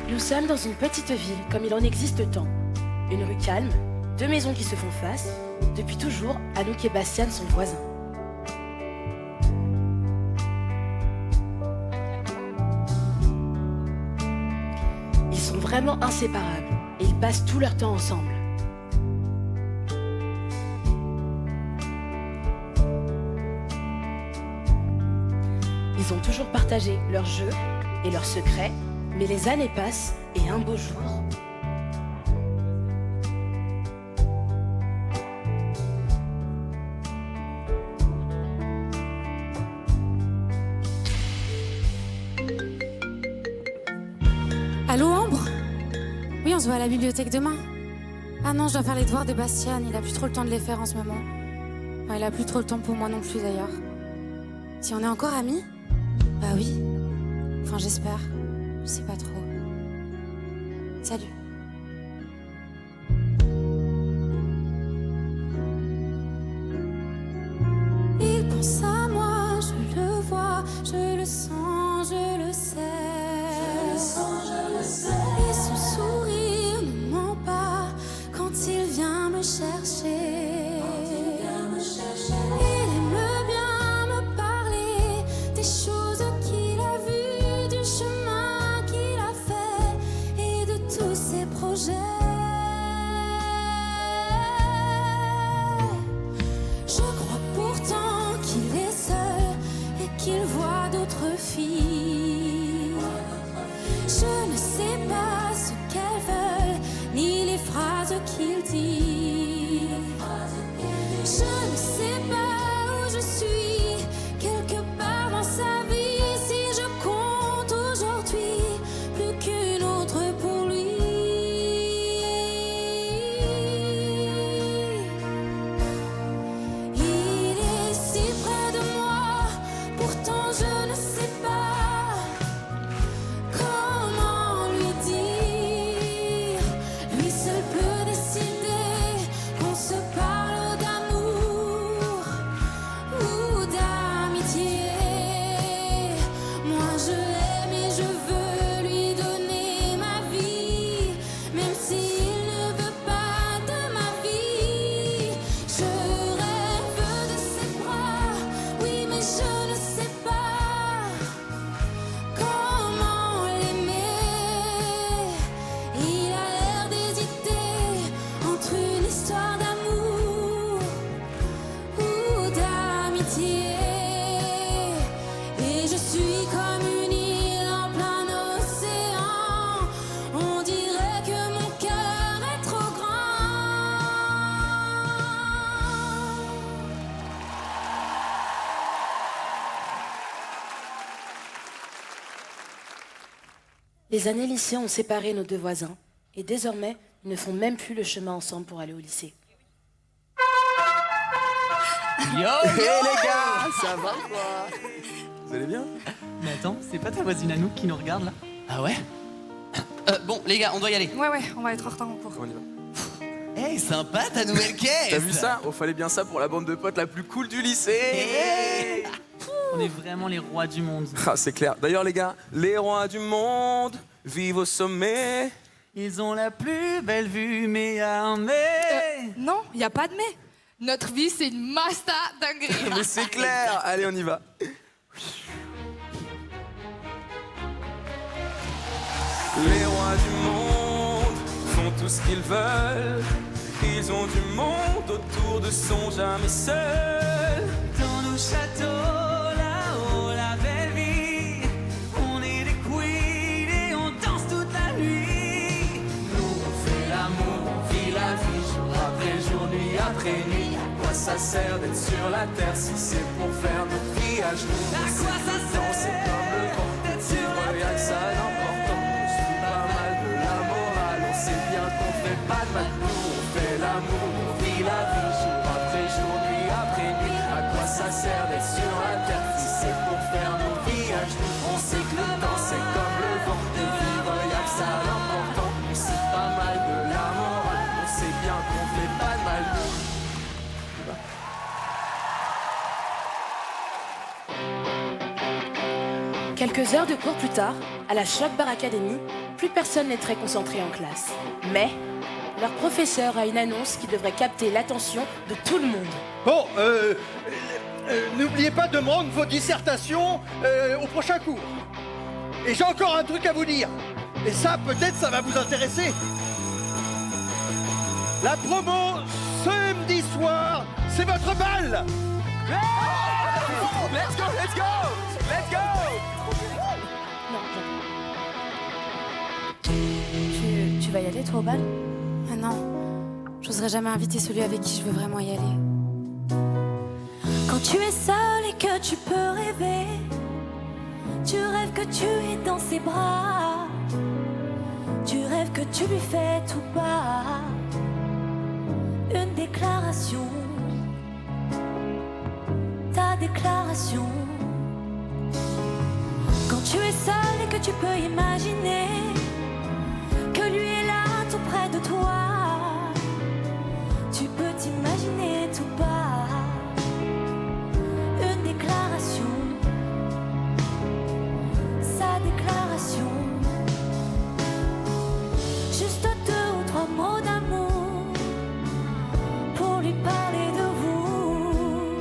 Nous sommes dans une petite ville, comme il en existe tant. Une rue calme, deux maisons qui se font face. Depuis toujours, Anouk et Bastian sont voisins. Ils sont vraiment inséparables et ils passent tout leur temps ensemble. Ils ont toujours partagé leurs jeux et leurs secrets, mais les années passent et un beau jour... Allô, Ambre? Oui, on se voit à la bibliothèque demain. Ah non, je dois faire les devoirs de Bastian, il a plus trop le temps de les faire en ce moment. Enfin, il a plus trop le temps pour moi non plus d'ailleurs. Si on est encore amis? Bah oui. Enfin, j'espère. Je sais pas trop. Salut. Il pense à moi, je le vois, je le sens, je le sais. Je le sens, je le sais. Et son sourire ne ment pas quand il vient me chercher. Il aime bien me parler des choses qu'il a vues, du chemin qu'il a fait et de tous ses projets. Je crois pourtant qu'il est seul et qu'il voit d'autres filles. Je ne sais pas ce qu'elles veulent, ni les phrases qu'il dit. Je ne sais pas où je suis, quelque part dans sa vie. Si je compte aujourd'hui, plus qu'une autre pour lui. Il est si près de moi, pourtant je ne sais pas comment lui dire. Lui seul peut décider qu'on se parle d'amour ou d'amitié. Moi je l'aime et je veux lui donner ma vie, même s'il ne veut pas de ma vie. Je rêve de ses bras, oui, mais je ne sais pas comment l'aimer. Il a l'air d'hésiter entre une histoire d'amour ou d'amitié. Et je suis comme une île en plein océan. On dirait que mon cœur est trop grand. Les années lycée ont séparé nos deux voisins, et désormais, ils ne font même plus le chemin ensemble pour aller au lycée. Yo, Hé les gars, ça va ou quoi? Vous allez bien? Mais attends, c'est pas ta voisine Anouk qui nous regarde là? Ah ouais? Bon, les gars, on doit y aller. Ouais, on va être en retard en cours. On y va. Hey, sympa ta nouvelle caisse! T'as vu ça? Oh, fallait bien ça pour la bande de potes la plus cool du lycée. Hey. On est vraiment les rois du monde. Ah, c'est clair. D'ailleurs les gars, les rois du monde vivent au sommet. Ils ont la plus belle vue, mais armée. Non, y a pas de mais. Notre vie, c'est une masta dinguerie. Mais c'est clair. Allez, on y va. Les rois du monde font tout ce qu'ils veulent. Ils ont du monde autour de sont jamais seuls. Dans nos châteaux, là-haut, la belle vie. On est des queens et on danse toute la nuit. Nous on fait l'amour, on vit la vie jour après jour, nuit après nuit. À quoi ça sert d'être sur la terre si c'est pour faire notre vie à genoux? À quoi ça C'est sert comme le vent d'être sur la Y'a que ça d'important, on se fout pas mal de la morale. On sait bien qu'on fait pas de mal. Nous on fait l'amour, on vit la vie jour après jour, nuit après nuit. À quoi ça sert d'être sur la terre si c'est pour faire nos vies à genoux? On sait que le temps c'est comme le vent, de vivre y'a que ça d'important. On sait pas mal de la morale, on sait bien qu'on fait pas de mal. Quelques heures de cours plus tard, à la Choc Bar Academy, plus personne n'est très concentré en classe. Mais leur professeur a une annonce qui devrait capter l'attention de tout le monde. Bon, n'oubliez pas de me rendre vos dissertations au prochain cours. Et j'ai encore un truc à vous dire. Et ça, peut-être, ça va vous intéresser. La promo, samedi soir, c'est votre bal. Let's go, let's go, let's go. Non, j'attends. Tu vas y aller, toi, au bal? Ah non, j'oserais jamais inviter celui avec qui je veux vraiment y aller. Quand tu es seul et que tu peux rêver, tu rêves que tu es dans ses bras, tu rêves que tu lui fais tout bas une déclaration, ta déclaration. Quand tu es seul et que tu peux imaginer que lui est là tout près de toi, tu peux t'imaginer tout bas une déclaration, sa déclaration. Juste 2 ou 3 mots d'amour pour lui parler de vous.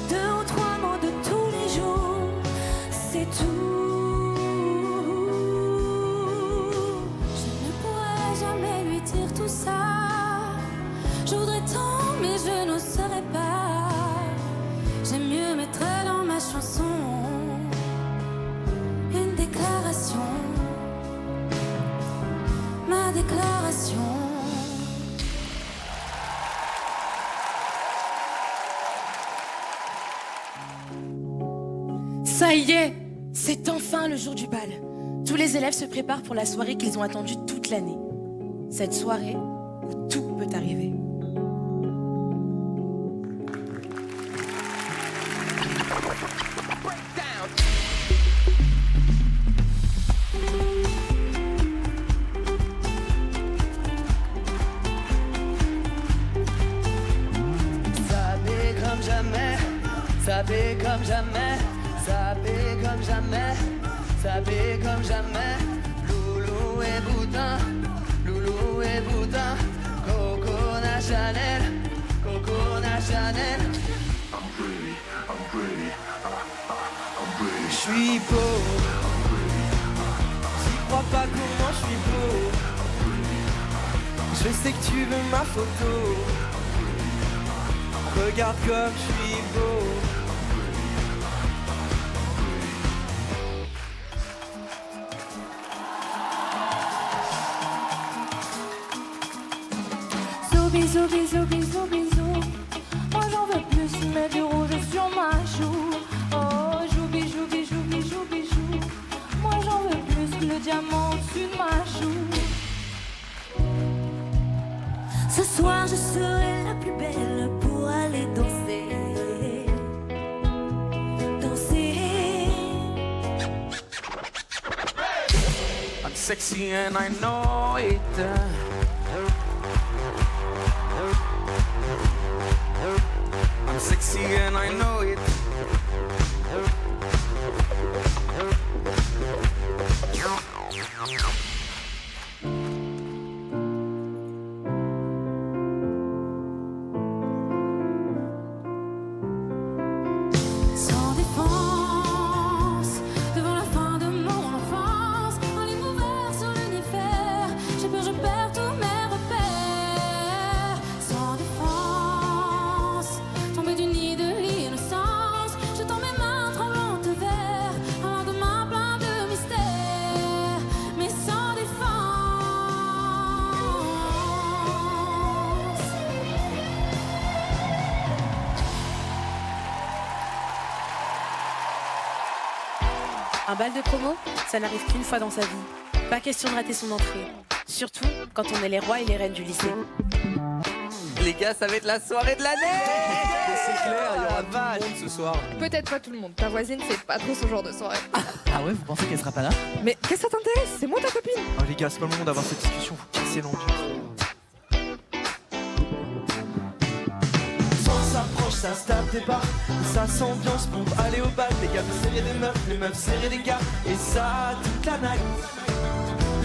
2 ou 3 mots de tous les jours, c'est tout. Je ne pourrais jamais lui dire tout ça. Je voudrais tant, mais je n'oserais pas. J'aime mieux mettre dans ma chanson une déclaration, ma déclaration. Ça y est, c'est enfin le jour du bal. Tous les élèves se préparent pour la soirée qu'ils ont attendue toute l'année. Cette soirée où tout peut arriver. Zapper comme jamais, zapper comme jamais, zapper comme jamais, zapper comme jamais. Loulou et boudin, loulou et boudin. Coconut Chanel, coconut Chanel. J'suis beau, j'y crois pas comment j'suis beau. Je sais que tu veux ma photo. Regarde comme je suis beau. Zou bisou bisou bisou bisou. Moi j'en veux plus, mets du rouge sur ma joue. Oh joubi joubi joubi joubi joue. Moi j'en veux plus que le diamant au-dessus de ma joue. Ce soir je serai la plus belle pour aller danser. Danser. I'm sexy and I know it. I'm sexy and I know it. Sans défense, devant la fin de mon enfance, en ligne ouverte sur l'univers, j'ai peur, je perds tous mes repères. Sans défense, tombé du nid de l'innocence, je tends mes mains tremblantes vers un lendemain plein de mystères, mais sans défense. Un bal de promo, ça n'arrive qu'une fois dans sa vie. Pas question de rater son entrée. Surtout quand on est les rois et les reines du lycée. Les gars, ça va être la soirée de l'année. C'est clair, il y aura vache. tout le monde ce soir. Peut-être pas tout le monde. Ta voisine, c'est pas trop ce genre de soirée. Ah ouais, vous pensez qu'elle sera pas là? Mais qu'est-ce que ça t'intéresse? C'est moi ta copine. Oh les gars, c'est pas le moment d'avoir cette discussion, faut casser l'ambiance. S'approche, ça se tape des barres, ça s'ambiance pour aller au bal. Les gars veulent serrer des meufs, les meufs serrer des gars, et ça toute la night.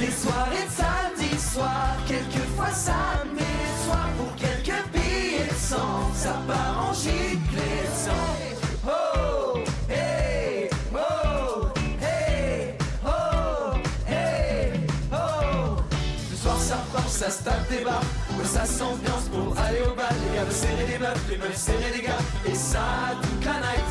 Les soirées de samedi soir, quelquefois samedi soir, pour quelques billets de sang, ça part en gicle et sang. Oh, hey, oh, hey, oh, hey, oh. Le soir ça part, ça se tape des barres, ça s'ambiance pour aller au bal. Les gars veulent serrer les meufs serrer les gars, et ça toute la night.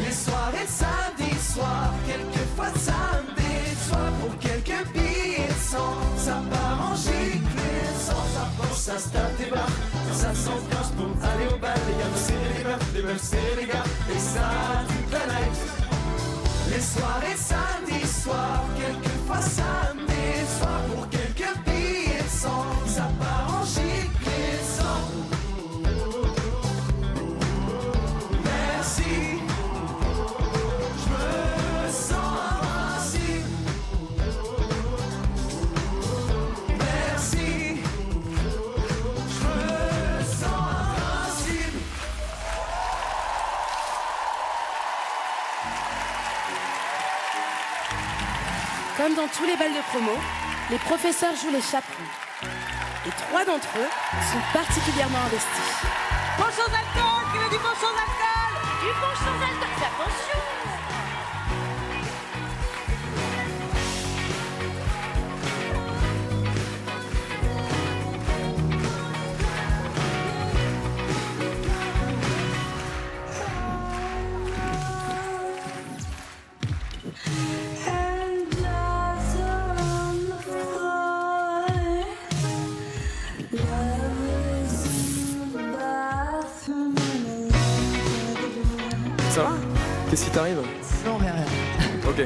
Les soirées de samedi soir, quelquefois samedi soir, pour quelques billets de sang, ça part en gicle et sang. Ça part, ça se tape des barres, ça s'ambiance pour aller au bal. Les gars veulent serrer les meufs serrer les gars, et ça toute la night. Les soirées de samedi soir, quelquefois samedi soir, pour quelques billets de sang, ça part en gicle et sang. Merci, je me sens invincible. Merci, je me sens invincible. Comme dans tous les bals de promo, les professeurs jouent les chaperons. Et 3 d'entre eux sont particulièrement investis. Bon sans alcool, qui veut du bon sans alcool? Du bon sans alcool, attention! Ça va? Qu'est-ce qui t'arrive? Non, rien. Ok.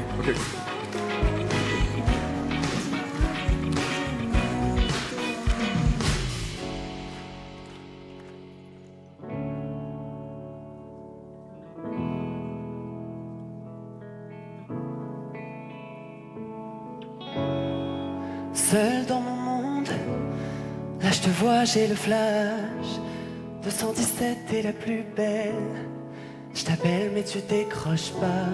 Seul dans mon monde, là je te vois, j'ai le flash. 217 est la plus belle. Je t'appelle mais tu décroches pas.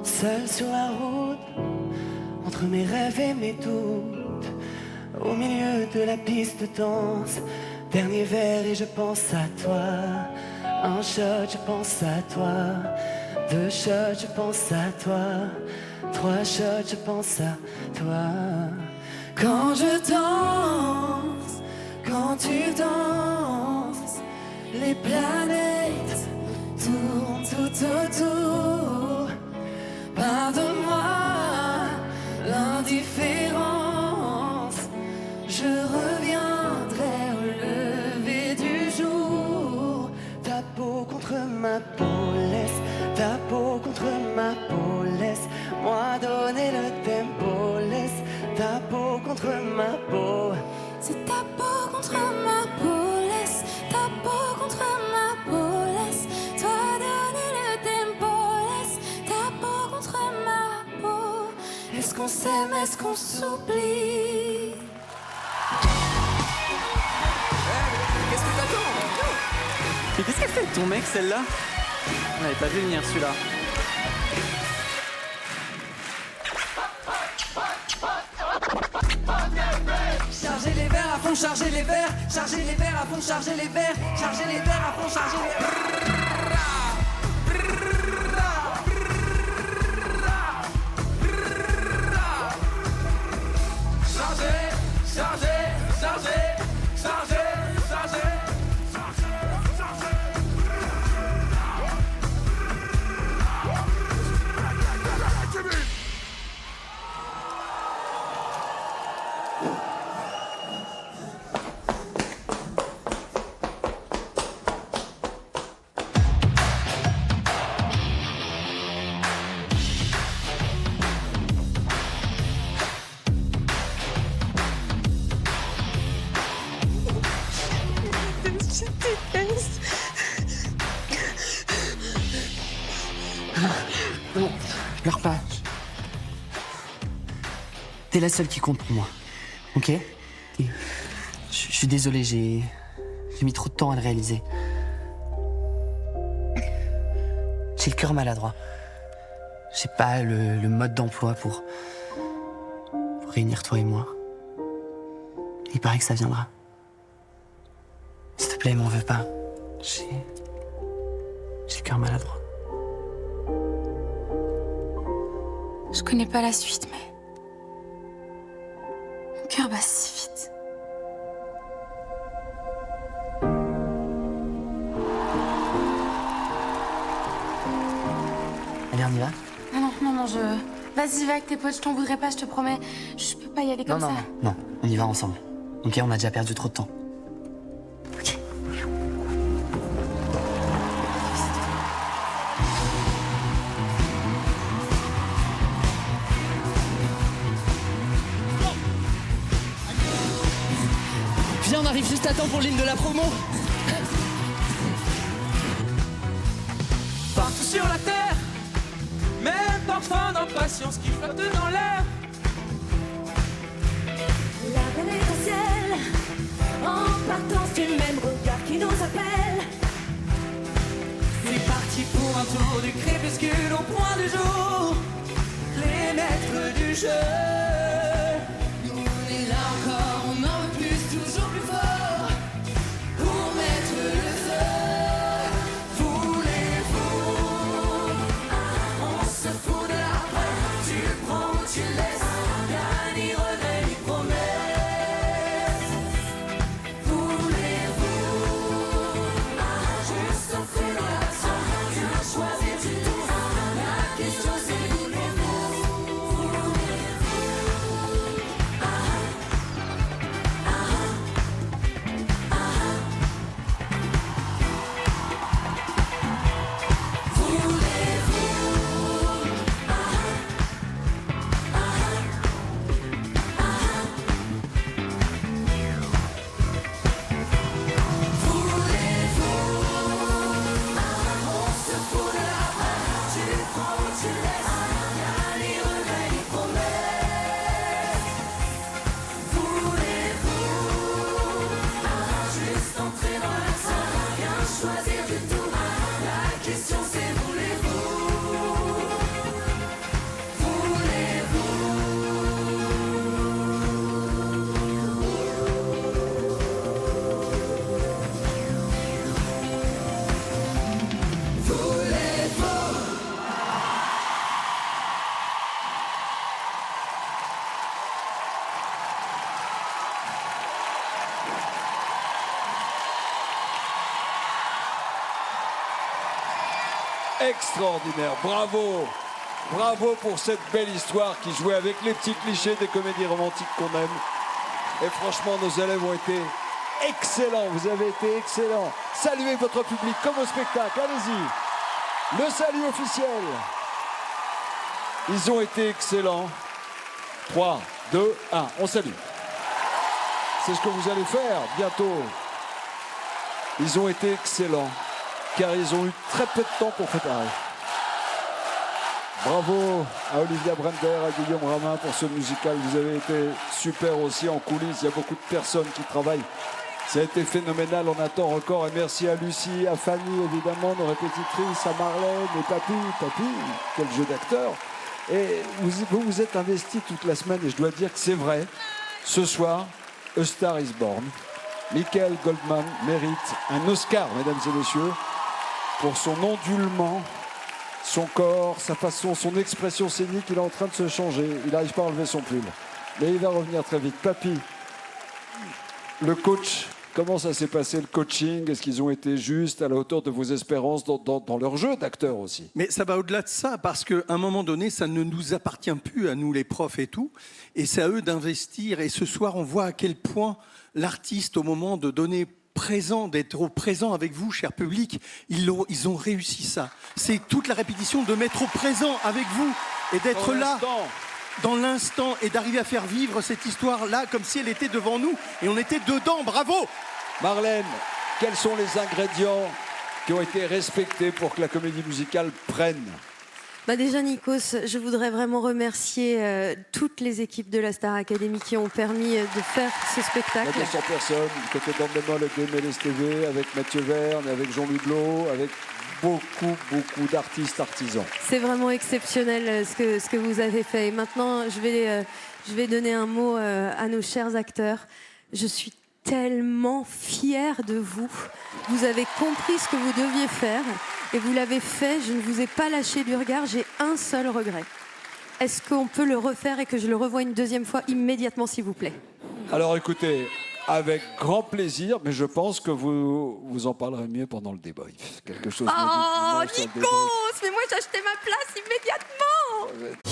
Seul sur la route, entre mes rêves et mes doutes, au milieu de la piste de danse. Dernier verre et je pense à toi. Un shot, je pense à toi. 2 shots, je pense à toi. 3 shots, je pense à toi. Quand je danse, quand tu danses, les planètes tournent tout autour. Pardonne-moi l'indifférence, je reviendrai au lever du jour. Ta peau contre ma peau, laisse ta peau contre ma peau, laisse-moi donner le tempo, laisse ta peau contre ma peau. C'est ta peau contre ma peau, laisse ta peau contre ma peau, laisse-toi donner le tempo, laisse ta peau contre ma peau. Est-ce qu'on s'aime, est-ce qu'on s'oublie? Qu'est-ce que t'attends? Mais qu'est-ce qu'elle fait de ton mec, celle-là? On n'avait pas vu venir celui-là. Chargez les verres à fond, chargez les verres, chargez les verres à fond, chargez les verres, chargez les verres à fond, chargez les verres. Chargez, chargez, chargez, chargez, chargez. Non, pleure pas. T'es la seule qui compte pour moi, ok? Je suis désolé, j'ai mis trop de temps à le réaliser. cœur maladroit. J'ai pas le mode d'emploi pour réunir toi et moi. Il paraît que ça viendra. S'il te plaît, m'en veux pas. J'ai le cœur maladroit. Je connais pas la suite, mais mon cœur bat si vite. Allez, on y va? Non, Vas-y, va avec tes potes, je t'en voudrais pas, je te promets. Je peux pas y aller comme ça. Non, on y va ensemble. Ok, on a déjà perdu trop de temps. Ok. Viens, on arrive juste à temps pour l'hymne de la promo. Partout sur la terre, même parfois d'impatience qui flotte dans l'air. La planète au ciel, en partance du même regard qui nous appelle. C'est parti pour un tour du crépuscule au point du jour. Les maîtres du jeu. Nous on est là encore, on en veut plus, toujours plus fort. Pour mettre le feu. Voulez-vous? On se fout de la peur. Tu prends ou tu laisses. Y'a ni regret ni promesse. Voulez-vous? Juste entrer dans l'action. Rien choisir du tout. La question c'est voulez-vous? Choisir du tout, la question c'est voulez-vous? Extraordinaire, bravo! Bravo pour cette belle histoire qui jouait avec les petits clichés des comédies romantiques qu'on aime. Et franchement, nos élèves ont été excellents, vous avez été excellents. Saluez votre public comme au spectacle, allez-y. Le salut officiel. Ils ont été excellents. 3, 2, 1, on salue. C'est ce que vous allez faire bientôt. Ils ont été excellents, car ils ont eu très peu de temps pour préparer. Bravo à Olivia Brender, à Guillaume Ramin pour ce musical. Vous avez été super aussi en coulisses. Il y a beaucoup de personnes qui travaillent. Ça a été phénoménal, on attend encore. Et merci à Lucie, à Fanny, évidemment, nos répétitrices, à Marlène et Papy, quel jeu d'acteur. Et vous êtes investis toute la semaine et je dois dire que c'est vrai. Ce soir, A Star is Born. Michael Goldman mérite un Oscar, mesdames et messieurs, pour son ondulement, son corps, sa façon, son expression scénique. Il est en train de se changer. Il n'arrive pas à enlever son pull. Mais il va revenir très vite. Papy, le coach, comment ça s'est passé le coaching? Est-ce qu'ils ont été justes, à la hauteur de vos espérances dans leur jeu d'acteur aussi? Mais ça va au-delà de ça, parce qu'à un moment donné, ça ne nous appartient plus à nous les profs et tout. Et c'est à eux d'investir. Et ce soir, on voit à quel point l'artiste, au moment de donner présent, d'être au présent avec vous, cher public, ils ont réussi ça. C'est toute la répétition de mettre au présent avec vous et d'être là dans l'instant et d'arriver à faire vivre cette histoire-là comme si elle était devant nous et on était dedans. Bravo! Marlène, quels sont les ingrédients qui ont été respectés pour que la comédie musicale prenne? Déjà, Nikos, je voudrais vraiment remercier toutes les équipes de la Star Academy qui ont permis de faire ce spectacle. Il y a 200 personnes, du côté d'Andemol avec DMLS TV, avec Mathieu Verne, avec Jean Luglot, avec beaucoup d'artistes artisans. C'est vraiment exceptionnel ce que vous avez fait. Et maintenant, je vais donner un mot à nos chers acteurs. Je suis tellement fière de vous. Vous avez compris ce que vous deviez faire et vous l'avez fait. Je ne vous ai pas lâché du regard. J'ai un seul regret. Est-ce qu'on peut le refaire et que je le revoie une deuxième fois immédiatement, s'il vous plaît? Alors écoutez, avec grand plaisir, mais je pense que vous en parlerez mieux pendant le débrief. Quelque chose. Oh, Nikos, mais moi j'ai acheté ma place immédiatement.